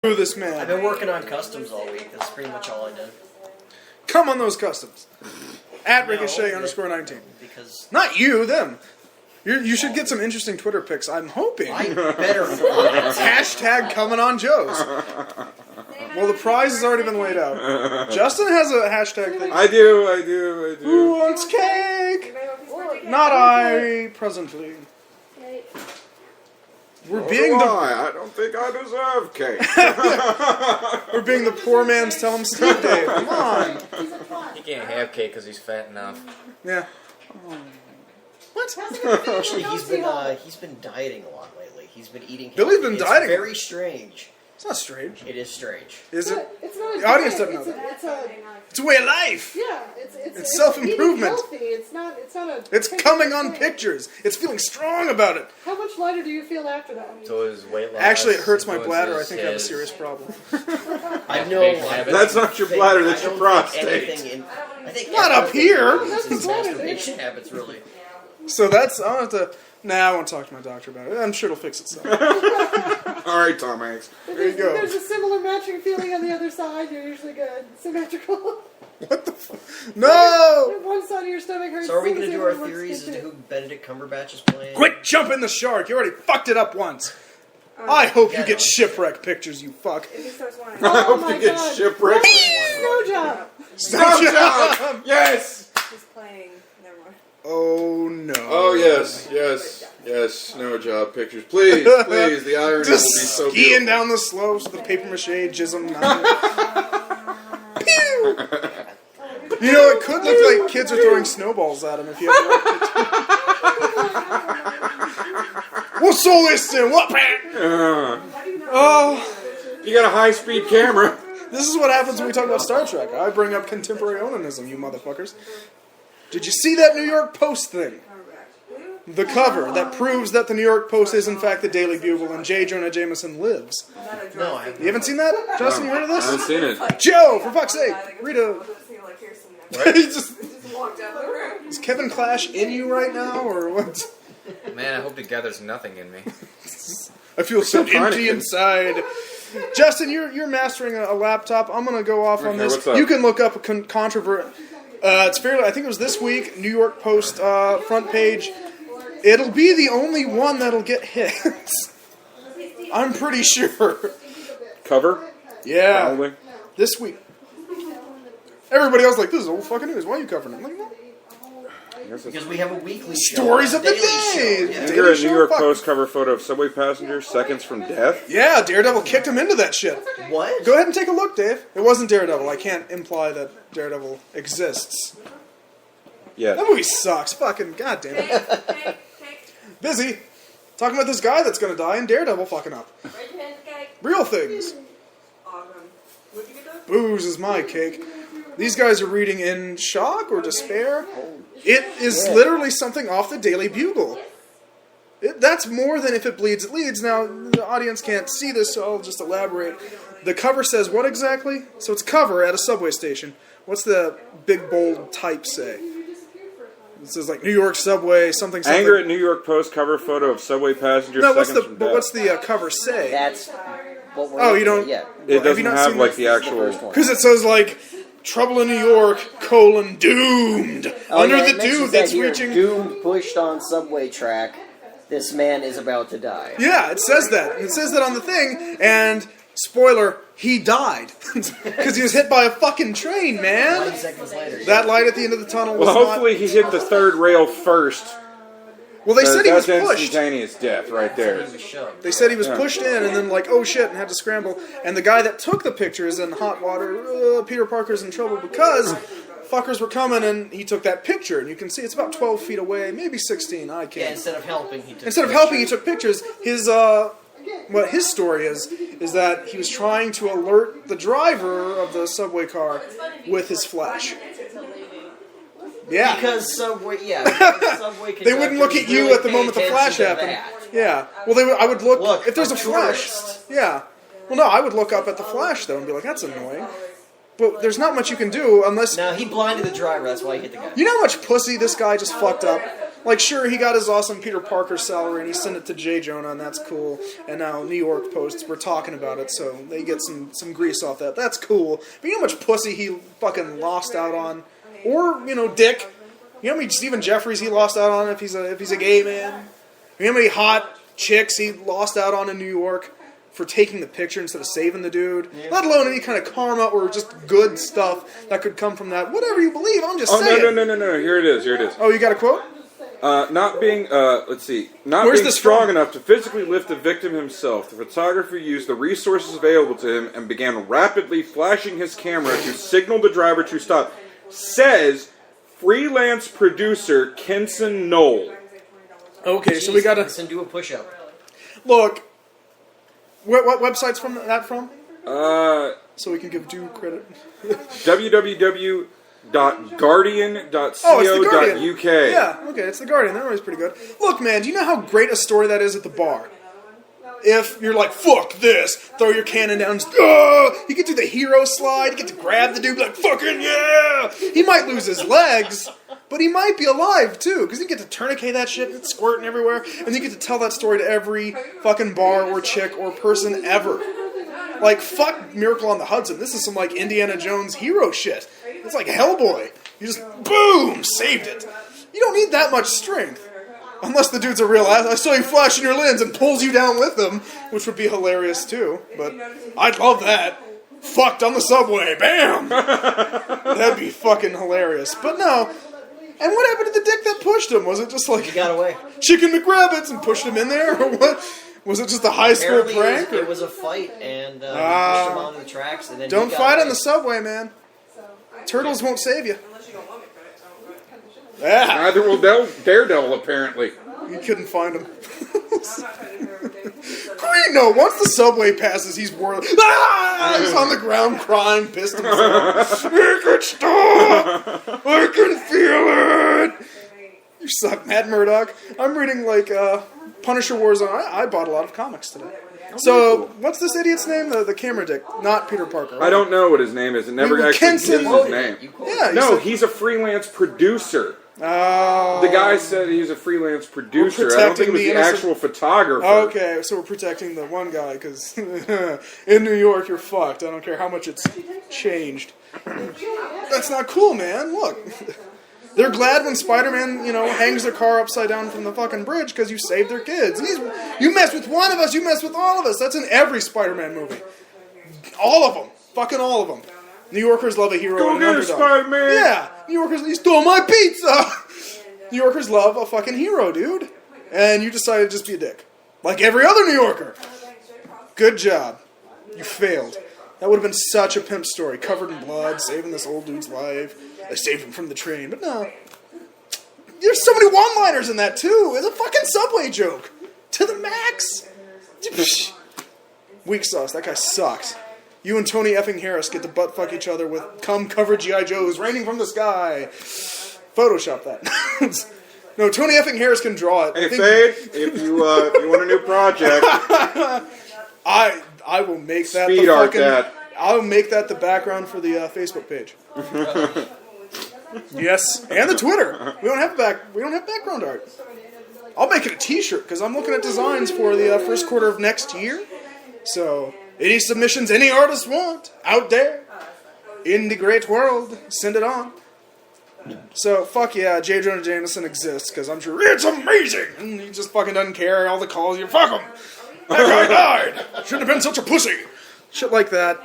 This man. I've been working on customs all week. That's pretty much all I did. Come on those customs. At Ricochet_19. Because not you, them. You should get some interesting Twitter pics. I'm hoping. I better. Hashtag coming on Joe's. Well, the prize has already been laid out. Justin has a hashtag thing. I do. Who wants cake? Not I, presently. We're being the. I don't think I deserve cake. We're being the poor man's Tell Him Steve Dave. Come on. He can't have cake because he's fat enough. Yeah. What? Actually, he's been dieting a lot lately. He's been eating. Billy's been dieting. It's very strange. It's not strange. It is strange. Is it? It's not the audience doesn't know that. It's a way of life. Yeah, it's self-improvement. It's not a. It's coming on pictures. It's feeling strong about it. How much lighter do you feel after that? So his weight loss. Actually, it hurts my bladder. I think I have a serious problem. I know. That's not your bladder. That's your prostate. I think not up here. His masturbation habits really. So that's. I don't have to. Nah, I won't talk to my doctor about it. I'm sure it'll fix itself. All right, Tom Hanks. There you go. There's a similar matching feeling on the other side. You're usually good. Symmetrical. What the fuck? No! One side of your stomach hurts. So are we going to do our theories as to who Benedict Cumberbatch is playing? Quit jumping the shark! You already fucked it up once. I hope you get shipwreck pictures, you fuck. If he starts whining. I hope you get shipwrecked. Snow job. Snow job! Yes! He's playing. Never mind. Oh no. Oh yes. Snow job pictures, please. The irony just will be so skiing beautiful. down the slopes with the paper mache jism. You know, it could look like kids are throwing snowballs at him if you have the right. What's all this then? What? Oh, You got a high-speed camera. this is what happens when we talk about Star Trek. I bring up contemporary onanism, you motherfuckers. Did you see that New York Post thing? The cover that proves that the New York Post is in fact the Daily Bugle and J. Jonah Jameson lives. No, I haven't. You haven't seen that? Justin, you heard of I this? haven't seen it. Joe, for fuck's sake, read a... He just... Walked out the room. Is Kevin Clash in you right now, or what? Man, I hope to God there's nothing in me. I feel so Kinda empty can. inside. Justin, you're mastering a laptop. I'm gonna go off on Okay, this. what's up? You can look up a controversy. It's fairly. I think it was this week. New York Post front page. It'll be the only one that'll get hits. I'm pretty sure. Cover? Yeah, Probably. this week. Everybody else like, this is old fucking news. Why are you covering it? I'm like, what? Because we have a weekly Stories show, of the daily day. show. Yeah. Daily You're a show, New York fuck. Post cover photo of subway passenger seconds from death. Yeah, Daredevil kicked him into that shit. What? Go ahead and take a look, Dave. It wasn't Daredevil. I can't imply that Daredevil exists. Yes. That movie sucks. Fucking goddamn it. Busy talking about this guy that's gonna die and Daredevil fucking up. Real things. Booze is my cake. These guys are reading in shock or despair. It is literally something off the Daily Bugle. That's more than if it bleeds, it leads. Now, the audience can't see this, so I'll just elaborate. The cover says what exactly? So it's cover at a subway station. What's the big, bold type say? It says like New York subway, something. Anger at New York Post cover photo of subway passenger No, seconds from death. what's the cover say? That's what we're Oh, looking you don't- at. Yeah. It Have doesn't you not have seen like that? the actual... Because it says like trouble in New York, doomed. Under yeah, the it mentions dude that that's here, reaching. Doomed pushed on subway track. This man is about to die. Yeah, it says that. It says that on the thing, and spoiler, he died because he was hit by a fucking train, 9 man. seconds later. That light at the end of the tunnel was Well, hopefully not. he hit the third rail first. Well, they said he was That's pushed. instantaneous death right there. He was shoved. They said he was pushed in, and then like, oh shit, and had to scramble. And the guy that took the picture is in hot water. Peter Parker's in trouble because fuckers were coming, and he took that picture. And you can see it's about 12 feet away, maybe 16. I Yeah, can't. instead of helping, he took Instead of helping, he took pictures. What his story is that he was trying to alert the driver of the subway car with his flash. Yeah. Because Subway, Subway They wouldn't look at you really at the pay moment the flash attention to happened. that. Yeah. Well, I would look if there's a a flash. tourist. Yeah. Well, no, I would look up at the flash though and be like, that's annoying. But there's not much you can do unless No, he blinded the driver, that's why he hit the guy. you know how much pussy this guy just fucked up. Like, sure, he got his awesome Peter Parker salary and he sent it to J. Jonah, and that's cool. And now New York Post were talking about it, so they get some grease off that. That's cool. But you know how much pussy he fucking lost out on? Or, dick. You know how many Stephen Jeffries he lost out on if he's a gay man? You know how many hot chicks he lost out on in New York for taking the picture instead of saving the dude? Yeah. Let alone any kind of karma or just good stuff that could come from that. Whatever you believe, I'm just saying. No. Here it is. Oh, you got a quote? Not being strong enough to physically lift the victim himself, the photographer used the resources available to him and began rapidly flashing his camera to signal the driver to stop. Says freelance producer Kenson Knoll. Okay, so we got to... Kenson, do a push-up. Look, what website's that from? So we can give due credit. www.guardian.co.uk. Oh, it's the Guardian. Yeah, okay, it's the Guardian. That always pretty good. Look, man, do you know how great a story that is at the bar? If you're like, fuck this, throw your cannon down, you get to do the hero slide, you get to grab the dude, like, fucking yeah! He might lose his legs, but he might be alive, too, because you get to tourniquet that shit, and it's squirting everywhere, and you get to tell that story to every fucking bar or chick or person ever. Like, fuck Miracle on the Hudson. This is some, like, Indiana Jones hero shit. It's like Hellboy. You just, boom, saved it. You don't need that much strength. Unless the dude's a real ass. I saw you flashing your lens and pulls you down with him, which would be hilarious, too. But I'd love that. Fucked on the subway. Bam! That'd be fucking hilarious. But no. And what happened to the dick that pushed him? Was it just like... He got away. Chicken McRabbits and pushed him in there? Or what? Was it just a high school prank? It was a fight, and he pushed him on the tracks, and then don't fight on the subway, man. Turtles won't save you. Yeah. Neither will Daredevil, apparently. You couldn't find him. No, once the subway passes, he's worried. He's on the ground crying, pissed himself. I can stop! I can feel it! You suck, Matt Murdock. I'm reading, like, Punisher Warzone. I bought a lot of comics today. So, what's this idiot's name? The camera dick, not Peter Parker. Right? I don't know what his name is. It never actually gives his name. Yeah, no, he's a freelance producer. Oh. The guy said he's a freelance producer. I don't think it was the actual photographer. Okay, so we're protecting the one guy, because in New York, you're fucked. I don't care how much it's changed. That's not cool, man. Look. They're glad when Spider-Man, hangs their car upside down from the fucking bridge because you saved their kids. And you mess with one of us, you mess with all of us. That's in every Spider-Man movie. All of them. Fucking all of them. New Yorkers love a hero Go and an get underdog. Spider-Man! Yeah. New Yorkers, you stole my pizza! New Yorkers love a fucking hero, dude. And you decided to just be a dick. Like every other New Yorker. Good job. You failed. That would have been such a pimp story. Covered in blood, saving this old dude's life. I saved him from the train. But no. There's so many one-liners in that, too. It's a fucking Subway joke. To the max. Weak sauce. That guy sucks. You and Tony effing Harris get to butt-fuck each other with cum-covered G.I. Joes raining from the sky. Photoshop that. No, Tony effing Harris can draw it. Hey, Fade, if you want a new project... I will make that Speed the art fucking... that. I'll make that the background for the Facebook page. Yes, and the Twitter. We don't have background art. I'll make it a T-shirt because I'm looking at designs for the first quarter of next year. So, any submissions any artists want out there in the great world, send it on. So, fuck yeah, J. Jonah Jameson exists because I'm sure it's amazing, and he just fucking doesn't care. All the calls, you fuck him. That guy died. Shouldn't have been such a pussy. Shit like that.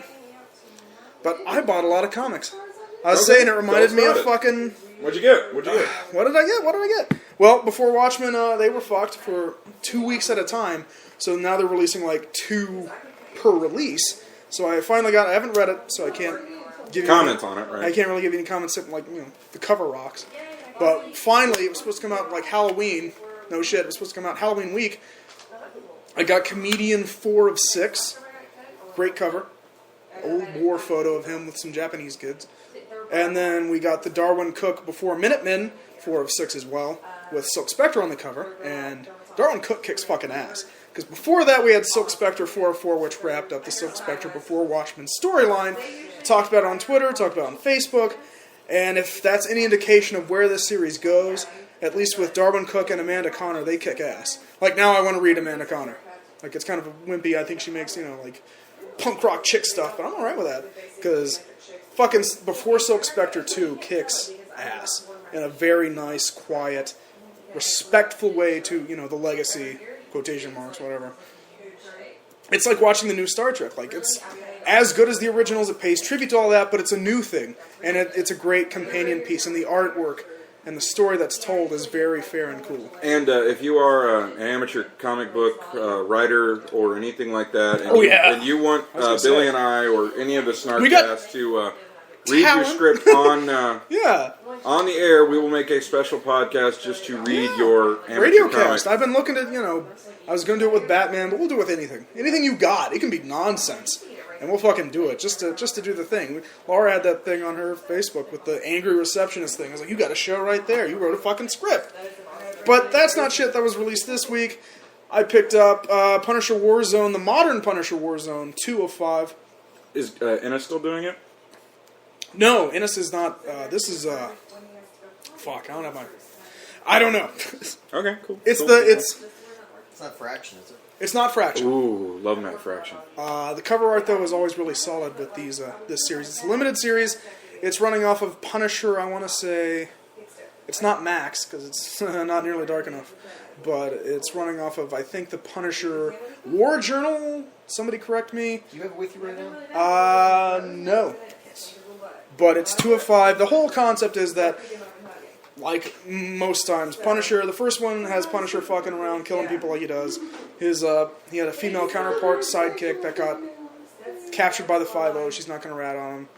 But I bought a lot of comics. I was saying it reminded me of fucking... What'd you get? What did I get? Well, before Watchmen, they were fucked for 2 weeks at a time. So now they're releasing like 2 per release. So I finally got... I haven't read it, so I can't give you... Comments on it, right? I can't really give you any comments except like, the cover rocks. But finally, it was supposed to come out like Halloween. No shit, it was supposed to come out Halloween week. I got Comedian 4 of 6. Great cover. Old war photo of him with some Japanese kids. And then we got the Darwin Cook Before Minutemen 4 of 6 as well, with Silk Spectre on the cover. And Darwin Cook kicks fucking ass. Because before that we had Silk Spectre 4 of 4, which wrapped up the Silk Spectre Before Watchmen storyline. Talked about it on Twitter, talked about it on Facebook. And if that's any indication of where this series goes, at least with Darwin Cook and Amanda Connor, they kick ass. Like, now I want to read Amanda Connor. Like, it's kind of a wimpy, I think she makes, like, punk rock chick stuff, but I'm alright with that. Because fucking Before Silk Spectre 2 kicks ass in a very nice, quiet, respectful way to, the legacy, quotation marks, whatever. It's like watching the new Star Trek. Like, it's as good as the originals. It pays tribute to all that, but it's a new thing. And it's a great companion piece. And the artwork and the story that's told is very fair and cool. And if you are an amateur comic book writer or anything like that, and, and you want Billy and I or any of the Snarkcast to read your script on on the air, we will make a special podcast just to read your amateur comic. I've been looking at, I was going to do it with Batman, but we'll do it with anything. Anything you got. It can be nonsense. And we'll fucking do it, just to do the thing. Laura had that thing on her Facebook with the angry receptionist thing. I was like, you got a show right there. You wrote a fucking script. But that's not shit that was released this week. I picked up Punisher Warzone, the modern Punisher Warzone, 2 of 5. Is Ennis still doing it? No, Ennis is not. This is, fuck, I don't know. Okay, cool. It's not Fraction, is it? It's not Fraction. Ooh, love Matt Fraction. The cover art, though, is always really solid with this series. It's a limited series. It's running off of Punisher, I want to say... It's not Max, because it's not nearly dark enough. But it's running off of, I think, the Punisher War Journal. Somebody correct me. Do you have it with you right now? No. But it's 2 of 5. The whole concept is that, like most times, Punisher, the first one has Punisher fucking around, killing people like he does. He had a female counterpart, sidekick, that got captured by the 5-0. She's not going to rat on him.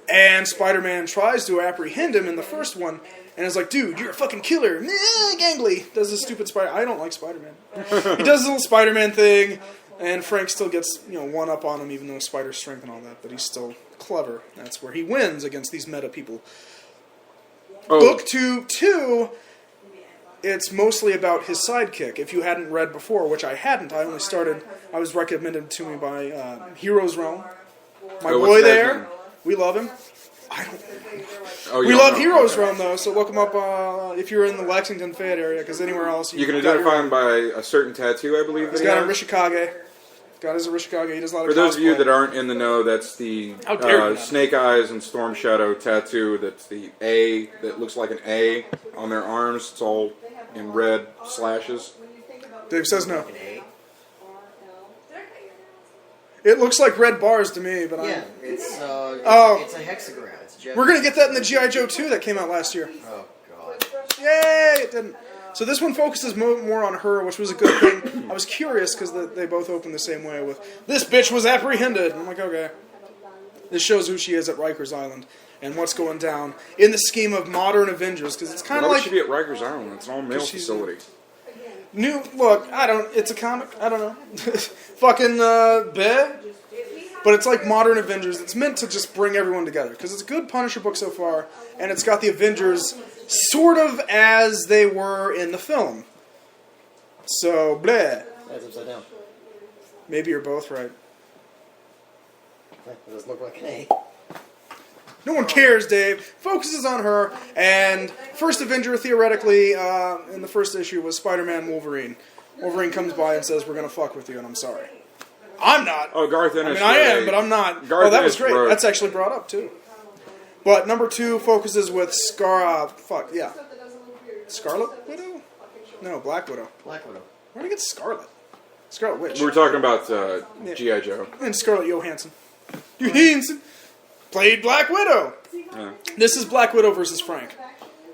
And Spider-Man tries to apprehend him in the first one, and is like, dude, you're a fucking killer. Gangly. Does this stupid Spider... I don't like Spider-Man. He does his little Spider-Man thing, and Frank still gets, one up on him, even though Spider's strength and all that, but he's still clever. That's where he wins against these meta people. Book 2, it's mostly about his sidekick. If you hadn't read before, which I hadn't, I was recommended to me by Heroes Realm. My boy there, we love him. We love Heroes Realm, though, so look him up if you're in the Lexington, Fayette area, because anywhere else... You can identify him by a certain tattoo, I believe. He's got a Rishikage. Got his Rishikage. He does a lot of For those of you that aren't in the know, that's the Snake Eyes and Storm Shadow tattoo. That's the A that looks like an A on their arms. It's all in red slashes. Dave says no. It looks like red bars to me, but it's a hexagram. We're gonna get that in the G.I. Joe 2 that came out last year. Oh god! Yay! It didn't. So this one focuses more on her, which was a good thing. I was curious because they both opened the same way with, this bitch was apprehended. And I'm like, okay. This shows who she is at Rikers Island and what's going down in the scheme of modern Avengers, because it's kind of like... Why would she be at Rikers Island? It's an all-male facility. It's a comic. I don't know. Fucking, babe. But it's like modern Avengers. It's meant to just bring everyone together, because it's a good Punisher book so far, and it's got the Avengers sort of as they were in the film. So, bleh. That's upside down. Maybe you're both right. It doesn't look like an A. No one cares, Dave. Focuses on her, and first Avenger, theoretically, in the first issue was Spider-Man Wolverine. Wolverine comes by and says, we're going to fuck with you, and I'm sorry. I'm not. Oh, Garth Ennis. I am, but I'm not. That was great. That's actually brought up, too. But number 2 focuses with Scarlet Widow? No, Black Widow. Black Widow. Where did I get Scarlet? Scarlet Witch. We were talking about G.I. Joe. And Scarlett Johansson. Johansson played Black Widow. Yeah. This is Black Widow versus Frank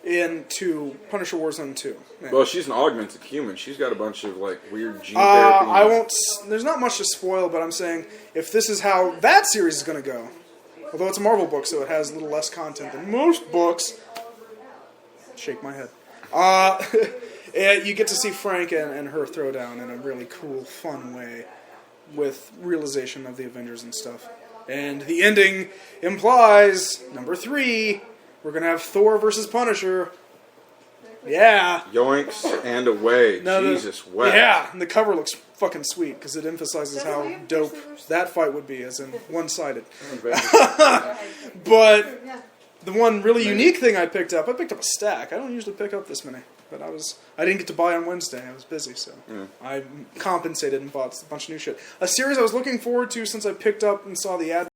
into Punisher Warzone 2. Yeah. Well, she's an augmented human. She's got a bunch of weird gene therapy. There's not much to spoil, but I'm saying if this is how that series is going to go, although it's a Marvel book, so it has a little less content than most books. Shake my head. You get to see Frank and her throw down in a really cool, fun way with realization of the Avengers and stuff. And the ending implies, number 3, we're going to have Thor versus Punisher. Yeah. Yoinks and away. Jesus wept. Yeah, and the cover looks fucking sweet because it emphasizes how dope that fight would be, as in one-sided. But the one really unique thing I picked up a stack. I don't usually pick up this many. but I didn't get to buy on Wednesday. I was busy, so I compensated and bought a bunch of new shit. A series I was looking forward to since I picked up and saw the ad